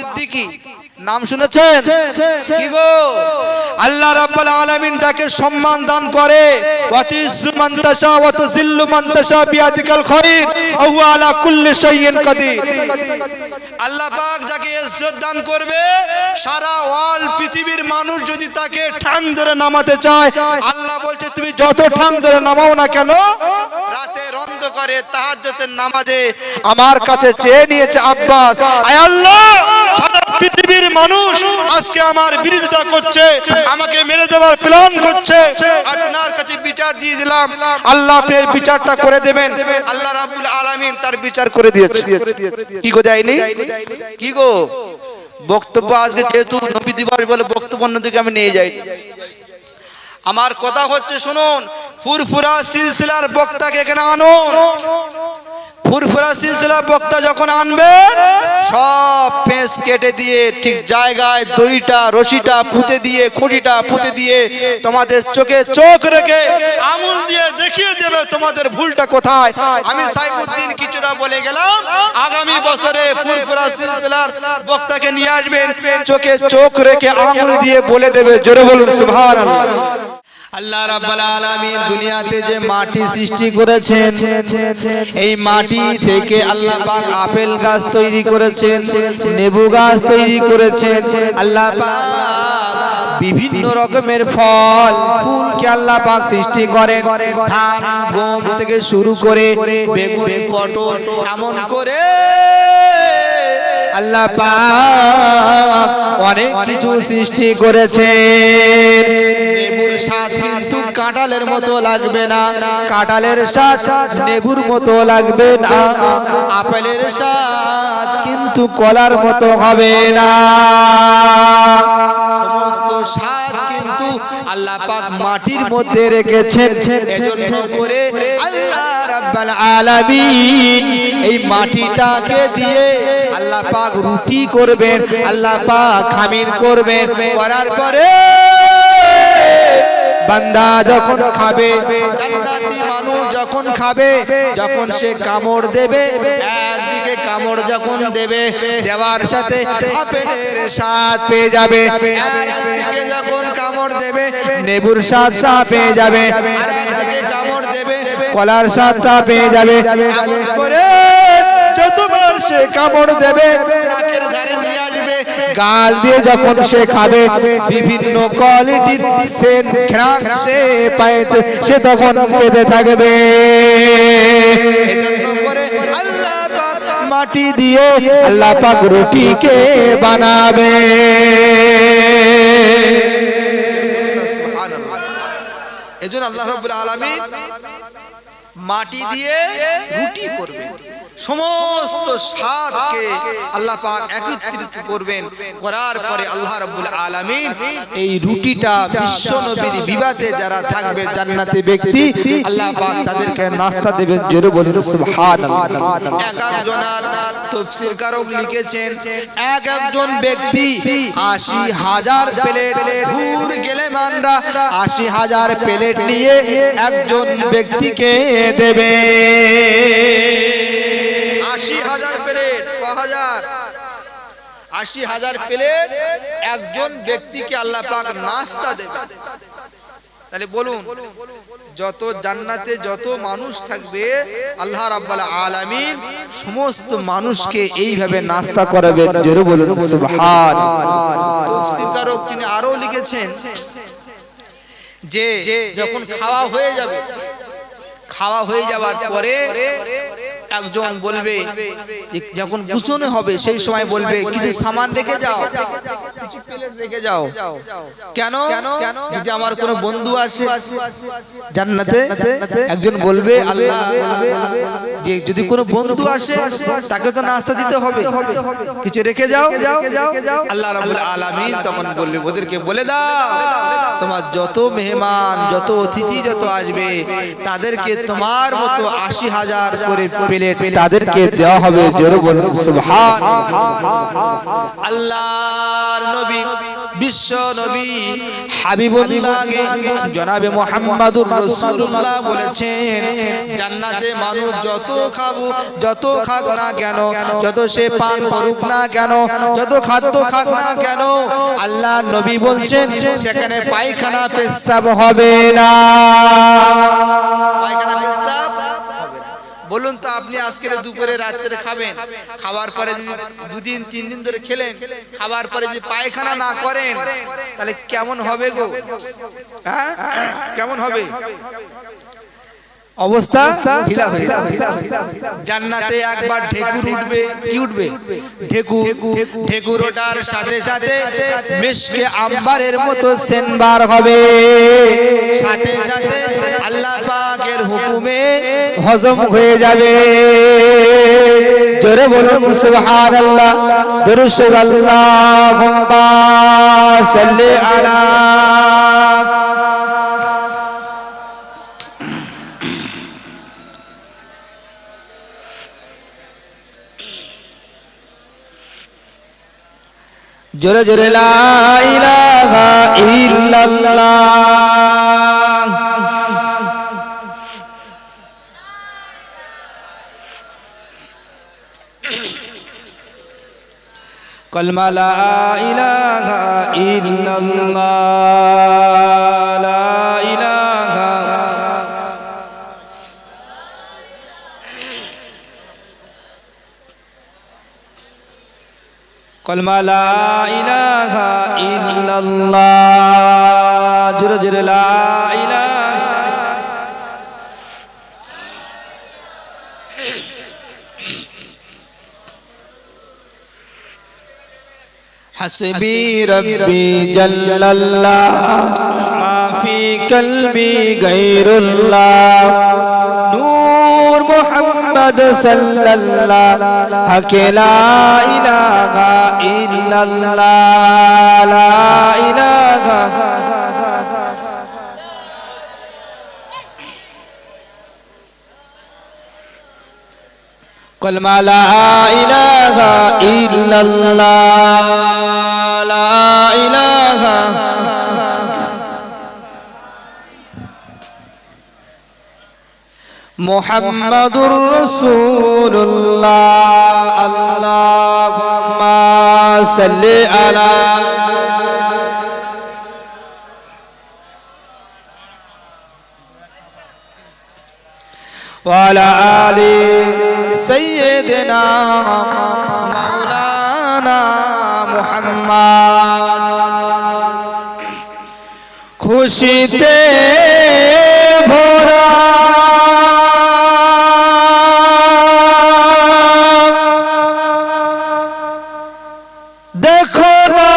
সিদ্দিকী নাম শুনেছেন কি গো? আল্লাহ রাব্বুল আলামিন যাকে সম্মান দান করে, ওয়াতিযু মান তাশা ওয়া তুযিল্লু মান তাশা বিয়াদিকাল খায়র ওয়া হুয়া আলা কুল্লি শাইইন কাদির। আল্লাহ পাক যাকে ইজ্জত দান করবে, সারা ওয়াল পৃথিবীর মানুষ যদি তাকে ঠাং ধরে নামাতে চায়, আল্লাহ বলছে তুমি যত ঠাং ধরে নামাও না কেন, রাতের অন্ধকারে তাহাজ্জুদের নামাজে আমার কাছে চেয়ে নিয়েছে আব্বাস। আয় আল্লাহ, সারা পৃথিবীর মানুষ আজকে আমার বিরোধিতা করছে, আমাকে মেরে দেওয়ার প্ল্যান করছে, আপনার কাছে বিচার দিয়ে দিলাম, আল্লাহ আপনার বিচারটা করে দেবেন। আল্লাহ রাব্বুল আলামিন তার বিচার করে দিয়েছে। কি গো যায়নি? কি গো বক্তব্য আজকে যেহেতু নবী দিবস বলে বক্তব্য অন্যদিকে আমি নিয়ে যাই। আমার কথা হচ্ছে শুনুন, ফুরফুরা সিলসিলার বক্তাকে এখানে আনুন। ফুরফুরা সিলসিলার বক্তা যখন আনবেন, সব পেঁচ কেটে দিয়ে ঠিক জায়গায় দড়িটা রশিটা পুঁতে দিয়ে খুঁটিটা পুঁতে দিয়ে তোমাদের চোখে চোখ রেখে আঙুল দিয়ে দেখিয়ে দেবে তোমাদের ভুলটা কোথায়। আমি সাইফুদ্দিন কিছুটা বলে গেলাম, আগামী বছরে ফুরফুরা সিলসিলার বক্তাকে নিয়ে আসবেন, চোখে চোখ রেখে আঙুল দিয়ে বলে দেবে। জোরে বলুন সুবহানাল্লাহ। আল্লাহ রাব্বুল আলামিন দুনিয়াতে যে মাটি সৃষ্টি করেছেন, এই মাটি থেকে আল্লাহ পাক আপেল গাছ তৈরি করেছেন, লেবু গাছ তৈরি করেছেন। আল্লাহ পাক বিভিন্ন রকমের ফল ফুলকে আল্লাহ পাক সৃষ্টি করেন, ধান গম থেকে শুরু করে বেগুন পটল, এমন করে আল্লাহ পাক অনেক কিছু সৃষ্টি করেছেন। লেবুর স্বাদ কিন্তু কাঁঠালের মতো লাগবে না, কাঁঠালের স্বাদ লেবুর মতো লাগবে না, আপেলের স্বাদ কিন্তু কলার মতো হবে না। সমস্ত স্বাদ কিন্তু আল্লাহ পাক মাটির মধ্যে রেখেছেন। এজন্য করে আল্লাহ রাব্বুল আলামিন এই মাটিটাকে দিয়ে আল্লাহ পাক রুটি করবেন, আল্লাহ পাক খামির করবেন, করার পরে বান্দা যখন খাবে, জান্নাতি মানুষ যখন খাবে, যখন সে কামড় দেবে, একদিকে কামড় যখন দেবে, দেওয়ার সাথে আপেলের স্বাদ পেয়ে যাবে, আর একদিকে যখন কামড় দেবে লেবুর স্বাদটা পেয়ে যাবে, আর একদিকে কামড় দেবে কলার স্বাদটা পেয়ে যাবে। এমন করে যতবার সে কামড় দেবে নাকের ধারে নিয়ে আসবে, গাল দিয়ে যখন সে খাবে, বিভিন্ন কোয়ালিটির সেন ঘ্রাণ সে পাইতে সে তখন পেতে থাকবে। এজন্য করে আল্লাহ পাক মাটি দিয়ে আল্লাহ পাক রুটিকে বানাবে। এজন্য আল্লাহ রাব্বুল আলামিন মাটি দিয়ে রুটি করবেন, সমস্ত স্বাদকে আল্লাহ পাক একত্রিত করবেন, করার পরে আল্লাহ রাব্বুল আলামিন এই রুটিটা বিশ্ব নবীর বিবাদে যারা থাকবে জান্নাতি ব্যক্তি, আল্লাহ পাক তাদেরকে নাস্তা দেবেন। জোরে বলুন সুবহানাল্লাহ। এক একজনের তাফসীর কারক লিখেছেন, এক একজন ব্যক্তি ৮০,০০০ প্লেট ভুর গেলে মানরা ৮০,০০০ প্লেট নিয়ে একজন ব্যক্তিকে দেবে। ৮০,০০০ প্লেট, ৮০,০০০ প্লেট একজন ব্যক্তিকে আল্লাহ পাক নাস্তা দেবে। তাহলে বলুন, যত জান্নাতে যত মানুষ থাকবে আল্লাহ রাব্বুল আলামিন সমস্ত মানুষকে এইভাবে নাস্তা করাবেন। জোরে বলুন সুবহানাল্লাহ। তাফসীরকারক তিনি আরো লিখেছেন যে যখন খাওয়া হয়ে যাবে, খাওয়া হয়ে যাওয়ার পরে একজন বলবে, যখন গুছানো হবে সেই সময় বলবে কিছু সামান রেখে যাও, কিছু প্লেট রেখে যাও। কেন? যদি আমার কোনো বন্ধু আসে জান্নাতে, একজন বলবে আল্লাহ যে যদি কোনো বন্ধু আসে তাকে তো নাস্তা দিতে হবে, কিছু রেখে যাও। আল্লাহ রাব্বুল আলামিন তখন বলবে ওদেরকে বলে দাও, তোমার যত মেহমান যত অতিথি যত আসবে তাদেরকে তোমার মতো ৮০,০০০ করে প্লেট তাদেরকে দেওয়া হবে। জোরে বলুন সুবহানাল্লাহ। আল্লাহর নবী বিশ্ব নবী হাবিবুল্লাহ জনাবে মুহাম্মাদুর রাসূলুল্লাহ বলেছেন জান্নাতে মানুষ যত খাক না কেন, যত সে পান করুক না কেন, যত খাদ্য খাক না কেন, আল্লাহ নবী বলছেন সেখানে পায়খানা পেশাব হবে না। পায়খানা পেশাব হবে না। বলুন তো আপনি আজকের দুপুরে রাত্রে খাবেন, খাওয়ার পরে যদি 2 দিন 3 দিন ধরে খেলেন, খাওয়ার পরে যদি পায়খানা না করেন তাহলে কেমন হবে গো? হ্যাঁ কেমন হবে? অবস্থা ঢিলা হয়ে যাবে। জান্নাতে একবার ঢেকুর উঠবে, কি উঠবে? ঢেকুর ওঠার সাথে সাথে মিশকে আম্বারের মতো সেনবার হবে, সাথে সাথে আল্লাহ পাকের হুকুমে হজম হয়ে যাবে। জোরে বলুন সুবহানাল্লাহ, দরুদ শরীফ আল্লাহুম্মা সাল্লি আলা জোরে জোরে লা ইলাহা ইল্লাল্লাহ। কলমা লা ইলাহা ইল্লাল্লাহ, লা ইলাহা কলমা লা ইলাহা ইল্লাল্লাহ, জোরে জোরে লা ইলাহা। হাসবি রব্বি জাল্লাল্লাহ মা ফি কলবি গায়রুল্লাহ, নূর মুহাম্মদ সাল্লাল্লাহ হাকে লা ইলাহা ইল্লাল্লাহ, লা ইলাহা কলমা লা ইলাহা ইল্লাল্লাহ, লা ইলাহা মুহাম্মাদুর রাসূলুল্লাহ। আল্লাহুম্মা সাল্লি আলা ওয়ালা আলি সাইয়্যিদিনা মাওলানা মুহাম্মদ। খুশিতে ভরা দেখো না,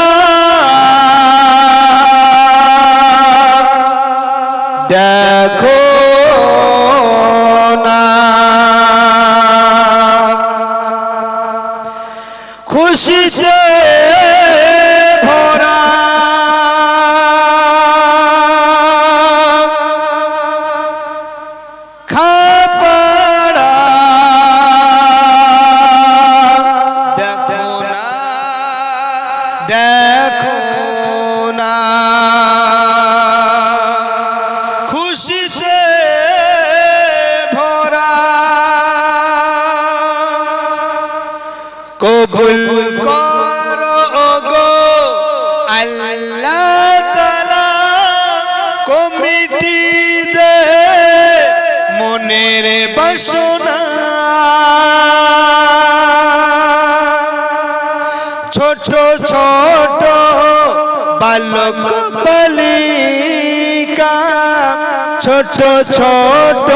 দেখো না, খুশিতে ভরা খাপড়া দেখো না, দেখো না, খুশিতে ভরা কবুল করো গো আল্লাহ তাআলা, কমিটি দে মনের বাসনা, ছোট ছোট বালক বালিকা, ছোট ছোট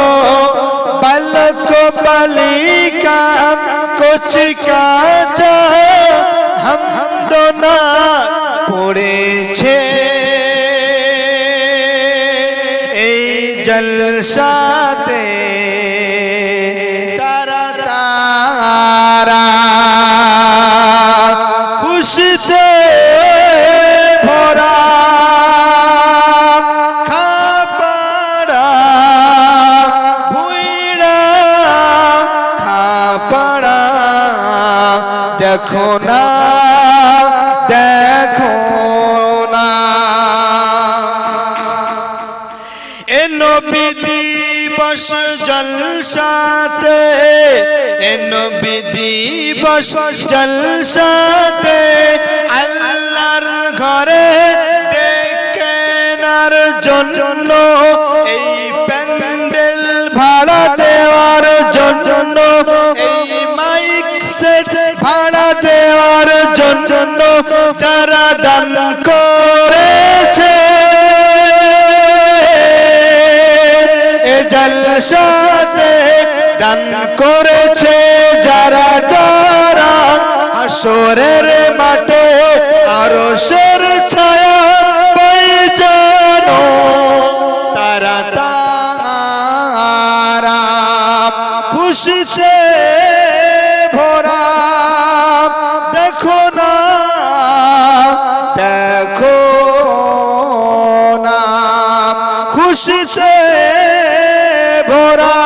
বালক বালিকা, কচি কাঁচা হামদনা পড়েছে এই জলসাতে, তারা তারা খুশিতে ভরা খাপড়া ভুইড়া খাপড়া দেখো না, দেখো না, নবী দিবস জলসাতে এ নবী দিবস জলসাতে আল্লাহর ঘরে কেনার জন্য এই প্যান্ডেল ভাড়া দেওয়ার জন্য এই মাইক সেট ভাড়া দেওয়ার জন্য যারা দান করেছে এ জলসাতে দান করেছে যারা যারা হাসরের মাঠে আরশের ছায়া পাই জানো তারা তারা খুশিতে ভরা দেখো না দেখো না খুশিতে ভরা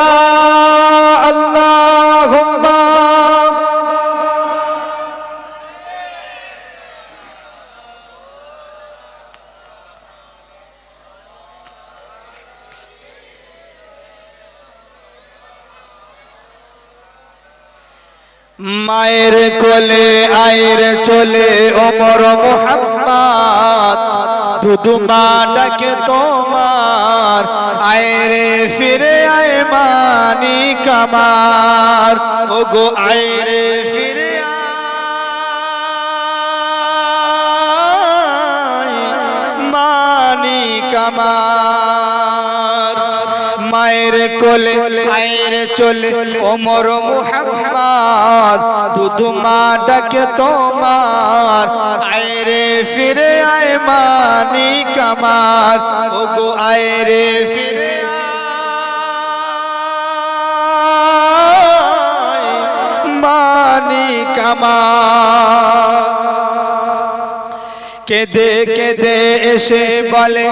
আল্লাহুম্মা মায়ের কোলে আয়ের চলে ওমর মুহাম্মদ দুদু মা ডাকে তোমার আয়রে ফিরে আয় মানিক আমার ওগো আয়রে ফিরে আয় মানিক আমার মায়ের কোলে আয়ের চলে ওমর মুহাম্মদ দুদু মা ডাকে তোমার আয়রে ফিরে আয় মানিক আমার ওগো আয়রে ফিরে আয় মানিক আমার কেঁদে কেঁদে এসে বলে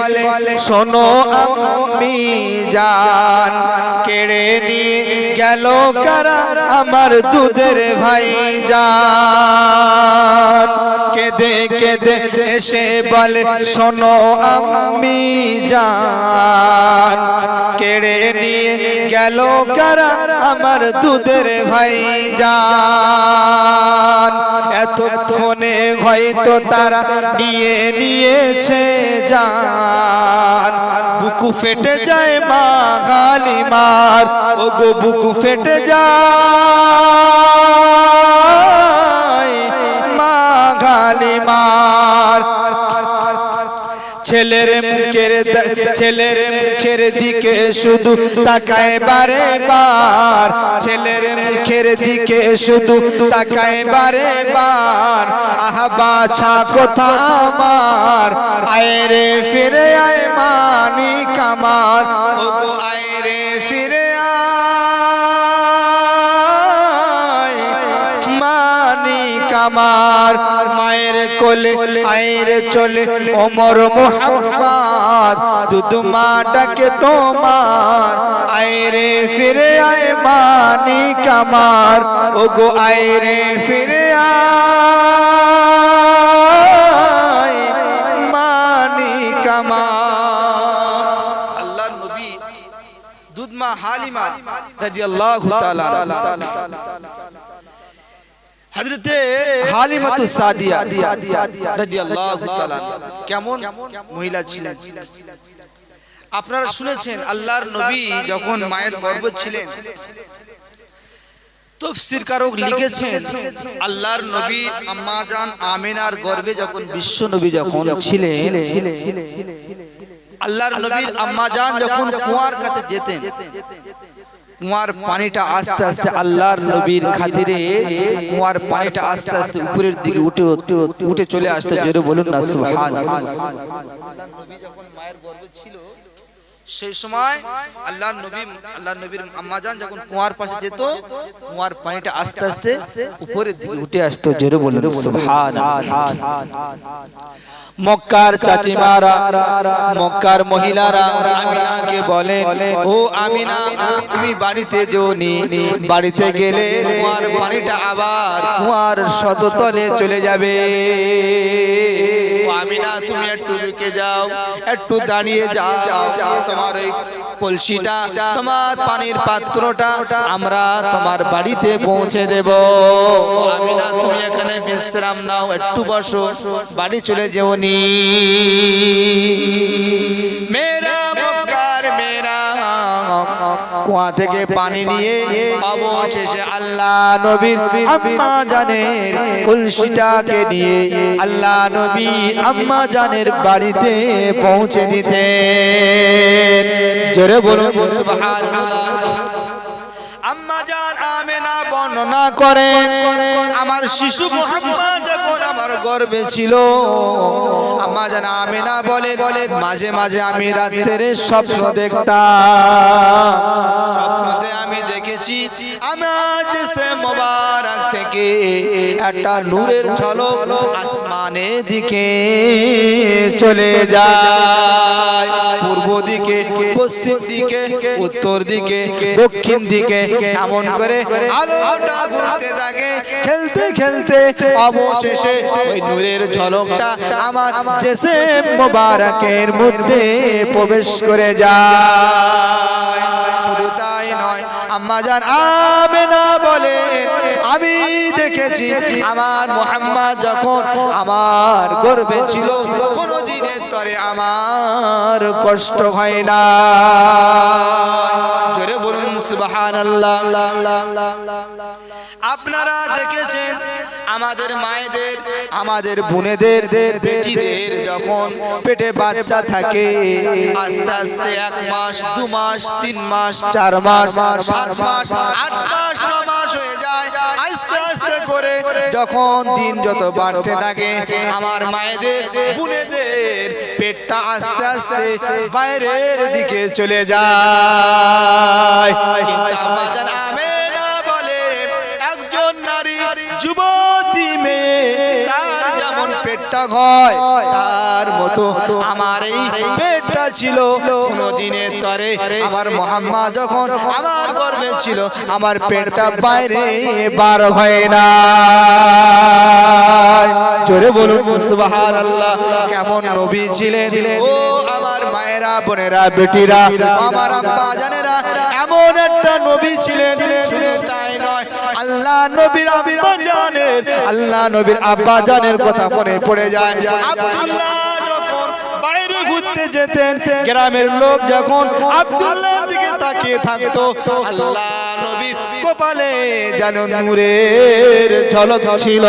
শোনো আম্মি জান কেড়ে নিয়ে গেল কারা আমার দুধের ভাই জান কেঁদে কেঁদে এসে বলে শোনো আম্মি জান কেড়ে নিয়ে গেল কারা আমার দুধের ভাই জান এতক্ষণে হয়তো তারা নিয়ে নিয়েছে জান বুকু ফেটে যায় মা গালিমার ওগো বুকু ফেটে যায় মা গালিমার ছেলের মুখের দিকে শুধু তাকায় বারে বার ছেলের মুখের দিকে শুধু তাকায় বারে বার আহা বাছা কোথা আমার আয়রে ফিরে আয় মানিক আমার ওগো আয়রে ফিরে আয় মানিক আমার মায়ের কোলে আয়ের চলে ওমর মুহাম্মদ দুদু মা ডাকে তোমার আয়রে ফিরে আয় মানিক আমার ওগো আয়রে ফিরে আয় মানিক আমার আল্লাহর নবী দুধমা হালিমা রাদিয়াল্লাহু তাআলা হযরতে হালিমাতুস সাদিয়া রাদিয়াল্লাহু তাআলা কেমন মহিলা ছিলেন আপনারা শুনেছেন আল্লাহর নবী যখন মায়ের গর্ভে ছিলেন তাফসীরকারক লিখেছেন আল্লাহর নবী আম্মা জান আমিনার গর্ভে যখন বিশ্ব নবী যখন ছিলেন আল্লাহর নবীর আম্মা জান যখন কুয়ার কাছে যেতেন কুয়ার পানিটা আস্তে আস্তে আল্লাহর নবীর খাতিরে কুয়ার পানিটা আস্তে আস্তে উপরের দিকে উঠে চলে আসতে জোরে বলুন না সুবহানাল্লাহ আল্লাহর নবী যখন মায়ের গর্ভে ছিল সেই সময় আল্লাহর নবীর আম্মা জান যখন কুয়ার পাশে যেত কুয়ার পানিটা আস্তে আস্তে উপরের দিকে উঠে আসতো জোরে বলুন সুবহানাল্লাহ মক্কার চাচিমারা মক্কার মহিলারা আমিনাকে বলেন ও আমিনা তুমি বাড়িতে যোনি বাড়িতে গেলে কুয়ার পানিটা আবার কুয়ার শততলে চলে যাবে ও আমিনা তুমি একটু রুকে যাও একটু দাঁড়িয়ে যাও তোমার তোমার ওই কলসিটা, তোমার পানির পাত্রটা আমরা তোমার বাড়িতে পৌঁছে দেব। আমিনা তুমি এখানে বিশ্রাম নাও, একটু বসো, বাড়ি চলে যেওনি। মেরা মক্কার মেরা কুয়া থেকে পানি নিয়ে অবশেষে আল্লাহ নবীর আম্মা জানের কলসিটাকে নিয়ে আল্লাহ নবী আম্মা জানের বাড়িতে পৌঁছে দিতে। জোরে বলুন সুবহানাল্লাহ। আম্মা জান আমেনা বর্ণনা করেন, আমার শিশু মুহাম্মদ যখন আমার গর্ভে ছিল, আম্মা জান আমেনা বলেন মাঝে মাঝে আমি রাত্রে স্বপ্ন দেখতাম। স্বপ্নতে আমি দেখেছি আমার দেশে মোবারক থেকে একটা নূরের ঝলক আসমানের দিকে চলে যায়, পূর্ব দিকে, পশ্চিম দিকে, উত্তর দিকে, দক্ষিণ দিকে, এমন করে আলোটা ঘুরতে থাকে। খেলতে খেলতে অবশেষে ওই নূরের ঝলকটা আমার জিসম মোবারকের মধ্যে প্রবেশ করে যায়। শুধু তাই নয়, আম্মা জান আমেনা বলেন আমি দেখেছি আমার মুহাম্মদ যখন আমার গর্ভে ছিল কোনো দিনের তরে আমার কষ্ট হয় না। জোরে বলুন সুবহানাল্লাহ। আপনারা দেখেছেন আমাদের মায়েদের, আমাদের বোনেদের, বেটিদের যখন পেটে বাচ্চা থাকে আস্তে আস্তে 1 মাস, 2 মাস, 3 মাস, 4 মাস, 7 মাস, 8 মাস, 9 মাস হয়ে যায়। আস্তে আস্তে করে যখন দিন যত বাড়তে থাকে আমার মায়েদের, বোনেদের পেটটা আস্তে আস্তে বাইরের দিকে চলে যায়। কিন্তু আম্মা জান আমেনা বলে একজন নারী যুবতী মেয়ে তার যেমন পেটটা হয় তার মতো আমার এই পেটটা ছিল কোনো দিনের তরে আমার মুহাম্মদ যখন আমার গর্ভে ছিল আমার পেটটা বাইরে বার হয় না। জোরে বলুন সুবহানাল্লাহ। কেমন নবী ছিলেন ও আমার মায়েরা, বোনেরা, বেটিরা, আমার আব্বা জানেরা, এমন একটা নবী ছিলেন। শুধু তাই নয়, আল্লাহ নবীর আব্বা জানের, আল্লাহ নবীর আব্বা জানের কথা মনে পড়ে যায়। আব্দুল্লাহ যখন বাইরে ঘুরতে যেতেন গ্রামের লোক যখন আব্দুল্লাহ দিকে তাকিয়ে থাকতো আল্লাহ নবীর কপালে যেন নূরের ঝলক ছিল।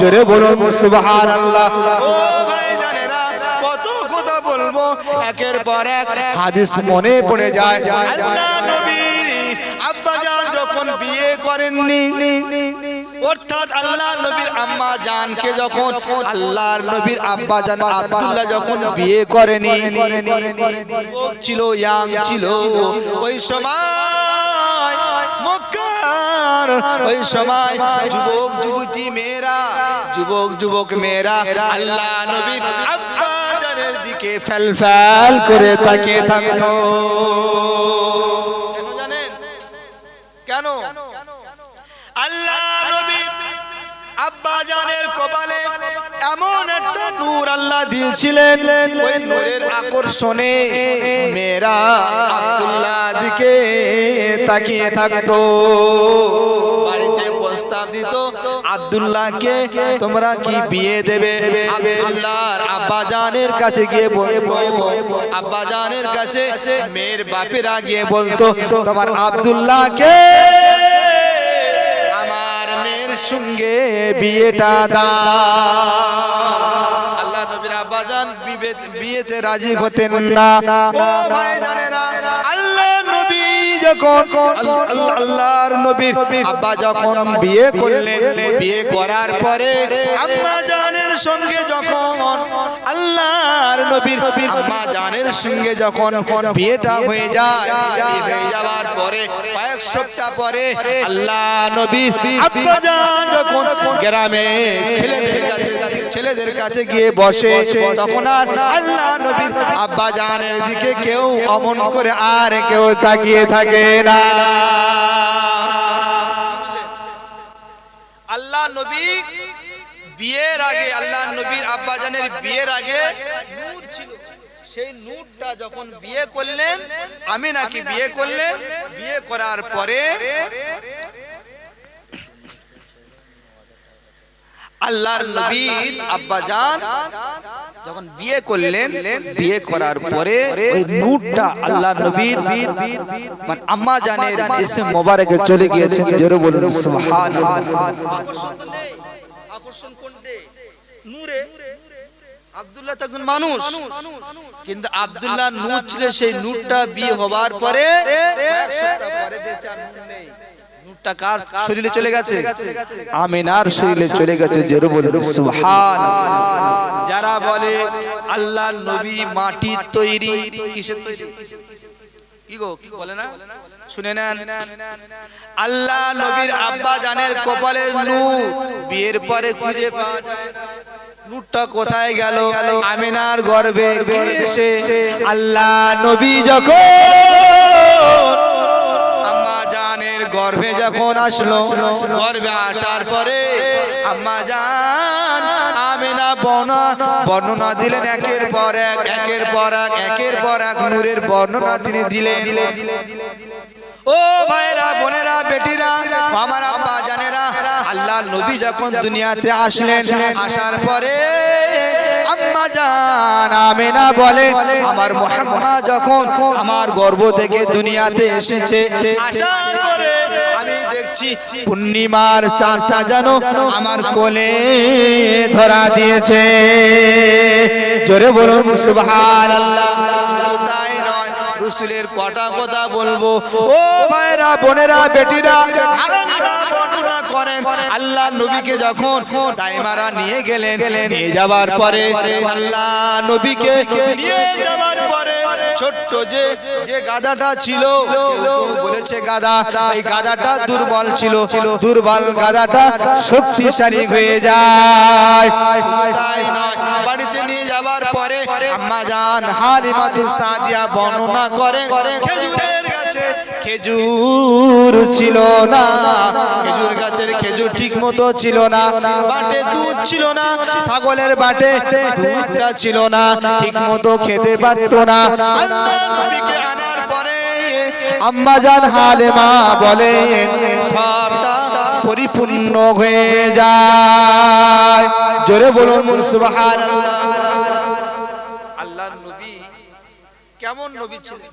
জোরে বলুন সুবহানাল্লাহ। ও ভাই জানেরা, কত কথা বলবো, একের পর এক হাদিস মনে পড়ে যায়। আল্লাহ নবী আব্বা জান যখন বিয়ে করেননি, অর্থাৎ আল্লাহ নবীর আম্মা জানকে যখন আল্লাহর নবীর আব্বা জান আব্দুল্লাহ যখন বিয়ে করেনি, যুবক ছিল, ইয়াং ছিল, ওই সময় মক্কার ওই সময় যুবক যুবতী মেয়েরা, যুবক যুবক মেয়েরা আল্লাহ নবীর আব্বা জানের দিকে ফেল ফেল করে তাকিয়ে থাকতো। কেন জানেন? কেন? আল্লাহ নবীর আব্বা জানের কপালে এমন একটা নূর আল্লাহ দিয়েছিলেন, ওই নূরের আকর্ষণে মেয়েরা আব্দুল্লাহ দিকে তাকিয়ে থাকতো। বাড়িতে প্রস্তাব দিত আব্দুল্লাহকে তোমরা কি বিয়ে দেবে? আব্দুল্লাহর আব্বা জানের কাছে গিয়ে বলতো, আব্বা জানের কাছে মেয়ের বাপেরা গিয়ে বলতো তোমার আব্দুল্লাহকে আমার মেয়ের সঙ্গে বিয়েটা দাও। আল্লাহ নবীর আব্বা জান বিয়েতে রাজি হতেন না। ও ভাই জানেরা, আল্লাহ নবী যখন আল্লাহর নবীর আব্বা যখন বিয়ে করলেন, বিয়ে করার পরে আম্মা জানের সঙ্গে যখন আল্লাহর নবীর আম্মা জানের সঙ্গে যখন বিয়েটা হয়ে যায়, হয়ে যাওয়ার পরে কয়েক সপ্তাহ পরে আল্লাহ নবীর আব্বা জান যখন গ্রামে ছেলেদের কাছে গিয়ে বসে, তখন আর আল্লাহ নবীর আব্বা জানের দিকে কেউ অমন করে আর কেউ তাকিয়ে থাকে না। আল্লাহ নবী বিয়ের আগে, আল্লাহ নবীর আব্বা জানের বিয়ের আগে নূর ছিল, সেই নূরটা যখন বিয়ে করলেন, আমিনাকে বিয়ে করলেন, বিয়ে করার পরে আল্লাহর নবীর আব্বাজান যখন বিয়ে করলেন, বিয়ে করার পরে ওই নূরটা আল্লাহর নবীর মানে আম্মা জানের জিসম মোবারকে চলে গিয়েছেন। জোরে বলুন সুবহানাল্লাহ। আকর্ষণ তো নেই, আকর্ষণ কোনটে? নূরে। আব্দুল্লাহ তখন মানুষ, কিন্তু আব্দুল্লাহ নূর ছিল, সেই নূরটা বিয়ে হবার পরে এক সপ্তাহ পরে দেখছে আর নূর নেই। নূরটা কার শরীরে চলে গেছে? আমিনার শরীরে চলে গেছে। জোরে বলুন সুবহানাল্লাহ। যারা বলে আল্লাহর নবী মাটির তৈরি, কিসের তৈরি? কি গো, কি বলে না? শুনে নেন, আল্লাহ নবীর আব্বা জানের কপালের নূর বিয়ের পরে খুঁজে পাওয়া যায় না। নূরটা কোথায় গেল? আমিনার গর্ভে এসে আল্লাহ নবী যখন আম্মা জানের গর্ভে যখন আসলো, গর্ভে আসার পরে আম্মা জান আমিনা বর্ণনা দিলেন একের পর এক, একের পর এক, একের পর এক নূরের বর্ণনা তিনি দিলেন। ও ভাইরা, বোনেরা, বেটিরা, আমার আব্বা জানেরা, আল্লাহ নবী যখন দুনিয়াতে আসলেন, আসার পরে আম্মা জান আমিনা বলে আমার মুহাম্মদ যখন আমার গর্ভ থেকে দুনিয়াতে এসেছে, আসার পরে আমি দেখছি পূর্ণিমার চাঁদটা যেন আমার কোলে ধরা দিয়েছে। জোরে বলুন সুবহানাল্লাহ। শুধু তাই নয়, রাসূলের কটা কথা বলবো। ও ভাইরা, বোনেরা, বেটিরা, আল্লাহ বর্ণনা করেন আল্লাহ নবীকে যখন তাইমারা নিয়ে গেলেন, নিয়ে যাবার পরে আল্লাহ নবীকে নিয়ে যাবার পরে ছোট্ট যে গাধাটা ছিল, কেউ বলেছে গাধা, এই গাধাটা দুর্বল ছিল, দুর্বল গাধাটা শক্তিশালী হয়ে যায়। শুধু তাই নয়, বাড়িতে নিয়ে যাবার পরে আম্মা জান হালিমাতুস সাদিয়া বর্ণনা করেন খেজুরের গাছে খেজুর ছিল না, খেজুর গাছের খেজুর ঠিক মতো ছিল না, বাটে দুধ ছিল না, ছাগলের বাটে দুধটা ছিল না, ঠিক মতো খেতে পারতো না। আল্লাহ নবীকে আনার পরে আম্মা জান হালিমা বলেন সবটা পরিপূর্ণ হয়ে যায়। জোরে বলুন সুবহানাল্লাহ। আল্লাহর নবী কেমন নবী ছিলেন?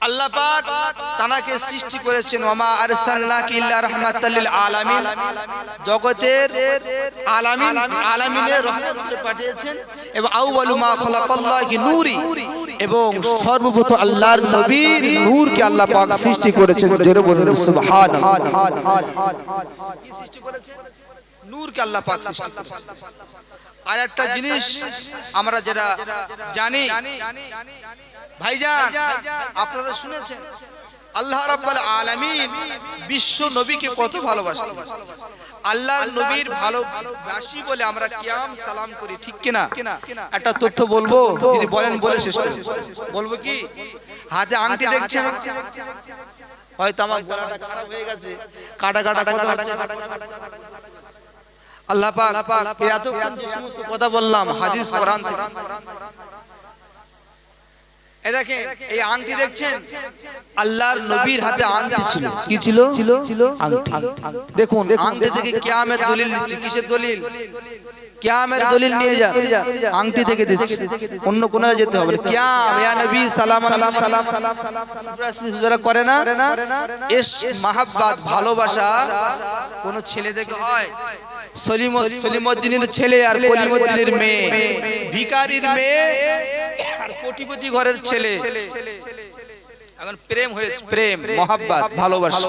আল্লাহ পাক তানাকে সৃষ্টি করেছেন ওয়ামা আরসালনাকা ইল্লা রাহমাতাল লিল আলামিন, জগতের আলামিনের রহমত করে পাঠিয়েছেন। এবং আউয়ালু মা খালাকাল্লাহু নূরি, এবং সর্বপ্রথম আল্লাহর নবীর নূরকে আল্লাহ পাক সৃষ্টি করেছেন। জোরে বলুন সুবহানাল্লাহ। কি সৃষ্টি করেছেন? নূরকে আল্লাহ পাক সৃষ্টি করেছেন। আর একটা জিনিস আমরা যেটা জানি ভাইজান, আপনারা শুনেছেন আল্লাহ রাব্বুল আলামিন বিশ্ব নবীকে কত ভালোবাসতেন। আল্লাহর নবীর ভালোবাসি বলে আমরা কিয়াম সালাম করি, ঠিক কিনা? একটা তথ্য বলবো, যদি বলেন বলে শেষ করব। বলবো কি? হাতে আংটি দেখছেন, হয়তো আমার গলাটা খারাপ হয়ে গেছে, কাটা কাটা কথা হচ্ছে। আল্লাহ পাক এতক্ষণ যে সমস্ত কথা বললাম হাদিস কোরআন থেকে, এই দেখেন এই আংটি দেখছেন, আল্লাহর নবীর হাতে আংটি ছিল। কি ছিল? আংটি। দেখুন আংটি থেকে কিয়ামের দলিল দিচ্ছে। কিসের দলিল? কিয়ামের দলিল নিয়ে যান, আংটি থেকে দিচ্ছে, অন্য কোন যেতে হবে না। কিয়াম ইয়া নবী সালাম আলাইহি যারা করে না, ইশক মাহাব্বত ভালোবাসা কোন ছেলে থেকে হয়। সলিমউদ্দিনের ছেলে আর কলিমউদ্দিনের মেয়ে, ভিখারির মেয়ে আর কোটিপতি ঘরের ছেলে, এখন প্রেম হয়েছে, প্রেম মহাব্বত ভালোবাসা।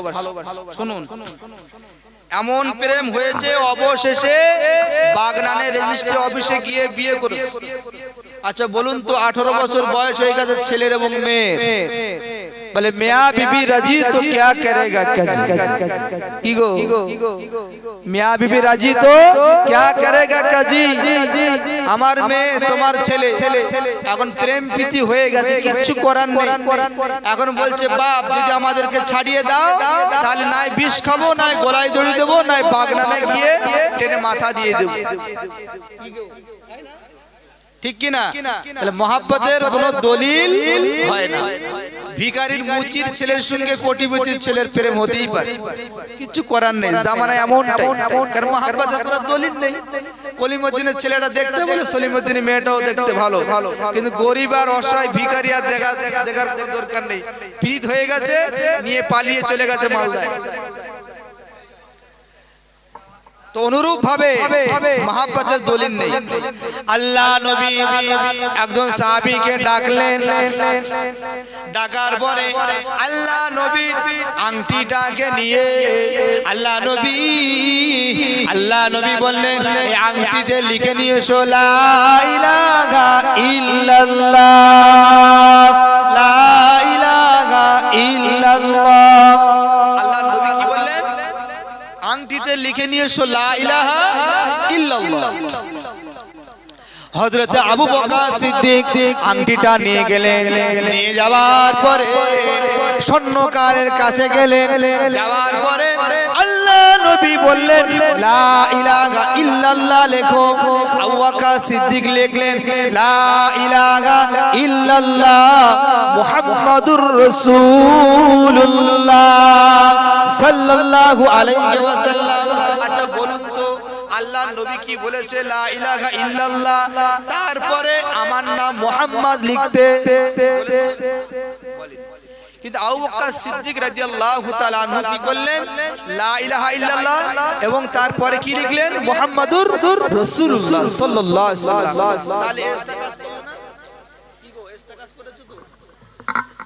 শুনুন, এমন প্রেম হয়েছে অবশেষে বাগনানের রেজিস্ট্রি অফিসে গিয়ে বিয়ে করেছে। আচ্ছা বলুন তো, 18 বছর বয়স হয়ে গেছে ছেলের এবং মেয়ের, বলে মিয়া বিবি রাজি তো क्या करेगा काजी? কি গো, মিয়া বিবি রাজি তো क्या करेगा काजी? আমার মেয়ে তোমার ছেলে, এখন প্রেম প্রীতি হয়ে গেছে, কিচ্ছু করার নেই। এখন বলছে বাপ যদি আমাদেরকে ছাড়িয়ে দাও তাহলে নাই বিষ খাবো, নাই গলায় দড়ি দেবো, নাই বাগনানে গিয়ে টেনে মাথা দিয়ে দেবো। ঠিক কি না? তাহলে মহাব্বতের কোনো দলিল হয় না। ভিখারির মুচির ছেলের সঙ্গে কোটিপতির ছেলের প্রেম হতেই পারে, কিছু করার নেই, জামানা এমনটাই। কারণ মহাব্বতের কোনো দলিল নেই। কলিমুদ্দিনের ছেলেটা দেখতে বলে, সলিমুদ্দিনের মেয়েটাও দেখতে ভালো, কিন্তু গরিব আর অসহায় ভিখারি আর দেখার কোনো দরকার নেই। প্রীত হয়ে গেছে, নিয়ে পালিয়ে চলে গেছে মালদায়। তো অনুরূপ ভাবে মহাব্বতের দলিল নেই। আল্লাহ নবী একজন সাহাবীকে ডাকলেন, ডাকার পরে আল্লাহ নবী আংটিটাকে নিয়ে আল্লাহ নবী বললেন, এই আংটিতে লিখে নিয়ে এসো লা ইলাহা ইল্লাল্লাহ, লা ইলাহা ইল্লাল্লাহ। আল্লাহ নবী কি বললেন? আংটিতে লিখে নিয়ে এসো লা ইলাহা ইল্লাল্লাহ। হযরত আবু বকর সিদ্দিক আংটিটা নিয়ে গেলেন, নিয়ে যাওয়ার পরে স্বর্ণকারের কাছে গেলেন, যাওয়ার পরে আল্লাহ নবী বললেন লা ইলাহা ইল্লাল্লাহ লেখো। আবু বকর সিদ্দিক লিখলেন লা ইলাহা ইল্লাল্লাহ মুহাম্মাদুর রাসূলুল্লাহ সাল্লাল্লাহু আলাইহি ওয়াসাল্লাম। আচ্ছা বলুন তো, আল্লাহ নবী কি বলেছে? লা ইলাহা ইল্লাল্লাহ, তারপরে আমার নাম মুহাম্মদ লিখতে বলেছে? কিন্তু আবু বকর সিদ্দিক রাদিয়াল্লাহু তাআলা আনহু কি করলেন? লা ইলাহা ইল্লাল্লাহ এবং তারপরে কি লিখলেন? মুহাম্মাদুর রাসূলুল্লাহ সাল্লাল্লাহু আলাইহি ওয়াসাল্লাম। তাহলে এক্সট্রা কাজ করলো না? কি গো, এক্সট্রা কাজ করেছো তো?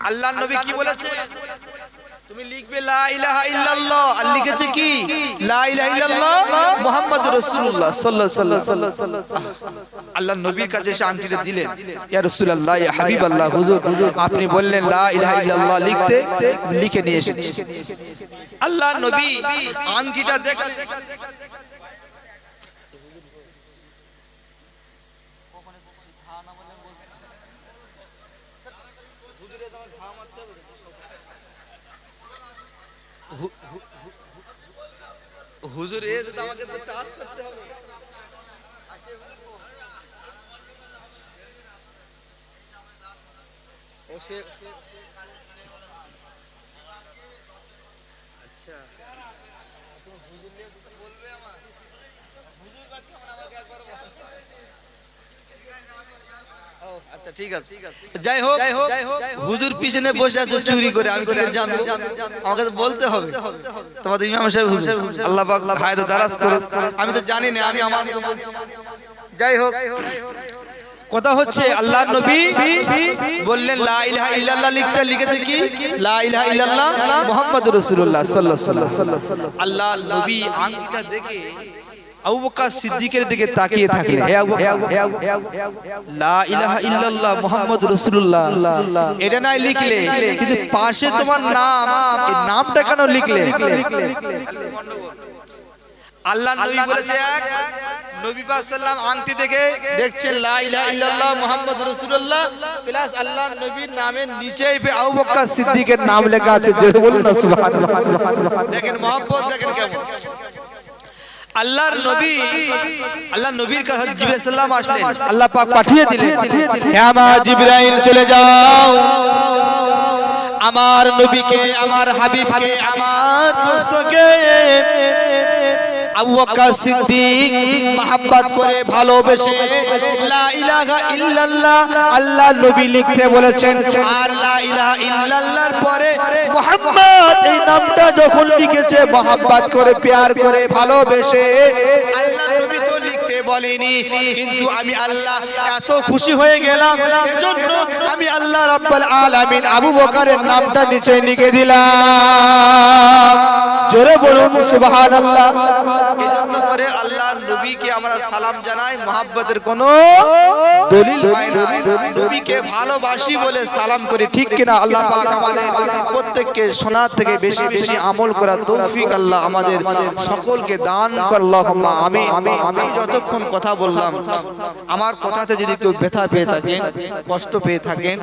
আল্লাহ নবী কি বলেছে? তুমি লিখবে লা ইলাহা ইল্লাল্লাহ, আর লিখেছে কি? লা ইলাহা ইল্লাল্লাহ মুহাম্মাদুর রাসূলুল্লাহ সাল্লাল্লাহু আলাইহি ওয়াসাল্লাম। আল্লাহ নবীর কাছে এসে আংটিটা দিলেন, ইয়া রাসূলুল্লাহ, ইয়া হাবিবাল্লাহ, হুজুর আপনি বললেন লা ইলাহা ইল্লাল্লাহ লিখতে, লিখে নিয়ে এসেছি। আল্লাহ নবী আংটিটা দেখলেন, হুজুর এসে তো আমাকে তো টাচ করতে হবে। আচ্ছা বলবে আমার হুজুর বাকি আমাকে একবার। আচ্ছা ঠিক আছে, যাই হোক হুজুর পিছনে বসে আছে চুরি করে, আমি কি জানবো? আমাকে তো বলতে হবে। তোমাদের ইমাম সাহেব হুজুর আল্লাহ পাক হায়াত দারাজ করুন, আমি তো জানি না, আমি আমার মতো বলছি। যাই হোক, কথা হচ্ছে আল্লাহ নবী বললেন লা ইলাহা ইল্লাল্লাহ লিখতে, লিখেছে কি? লা ইলাহা ইল্লাল্লাহ মুহাম্মাদুর রাসূলুল্লাহ সাল্লাল্লাহু আলাইহি ওয়াসাল্লাম। আল্লাহ নবী আংটিটা দেখে আবু বকর সিদ্দিকের দিকে তাকিয়ে থাকলেন, হে আবু বকর, লা ইলাহা ইল্লাল্লাহ মুহাম্মাদুর রাসূলুল্লাহ এটা নাই লিখলে, কিন্তু পাশে তোমার নাম, এই নামটা কেন লিখলে? আল্লাহ নবী বলেছে এক, নবী পাক সাল্লাল্লাহু আংটি দেখে দেখছেন লা ইলাহা ইল্লাল্লাহ মুহাম্মাদুর রাসূলুল্লাহ প্লাস আল্লাহ নবীর নামের নিচেই আবু বকর সিদ্দিকের নাম লেখা আছে। জোরে বলুন না সুবহানাল্লাহ। দেখেন মহব্বত, দেখেন কেমন। আল্লাহর নবী, আল্লাহ নবীর কাছে জিবরাইল সাল্লাম আসলেন, আল্লাহ পাক পাঠিয়ে দিলেন, হে আমার জিবরাইল চলে যাও, আমার নবীকে, আমার হাবিবকে, আমার দোস্তকে আবু বকর সিদ্দিক মহব্বত করে ভালোবেসে লা ইলাহা ইল্লাল্লাহ আল্লাহ নবী লিখতে বলেছেন। আর লা ইলাহা ইল্লাল্লাহর পরে মুহাম্মদ এই নামটা যখন লিখেছে মহব্বত করে, প্যার করে, ভালোবেসে, আল্লাহ নবী তো লিখতে বলেনি, কিন্তু আমি আল্লাহ এত খুশি হয়ে গেলাম, এজন্য আমি আল্লাহ রাব্বুল আলামিন আবু বকরের নামটা নিচে লিখে দিলাম। জোরে বলুন সুবহানাল্লাহ। এজন্য করে আল্লাহ নবীকে আমরা সালাম জানাই, মহব্বতের কোনো দলিল হয় না, নবীকে ভালোবাসি বলে সালাম করি, ঠিক কিনা? আল্লাহ পাক আমাদের প্রত্যেককে শোনার থেকে বেশি বেশি আমল করার তৌফিক আল্লাহ আমাদের সকলকে দান করে, আল্লাহুম্মা আমিন। আমি যতক্ষণ কথা বললাম, আমার কথাতে যদি কেউ ব্যথা পেয়ে থাকেন, কষ্ট পেয়ে থাকেন,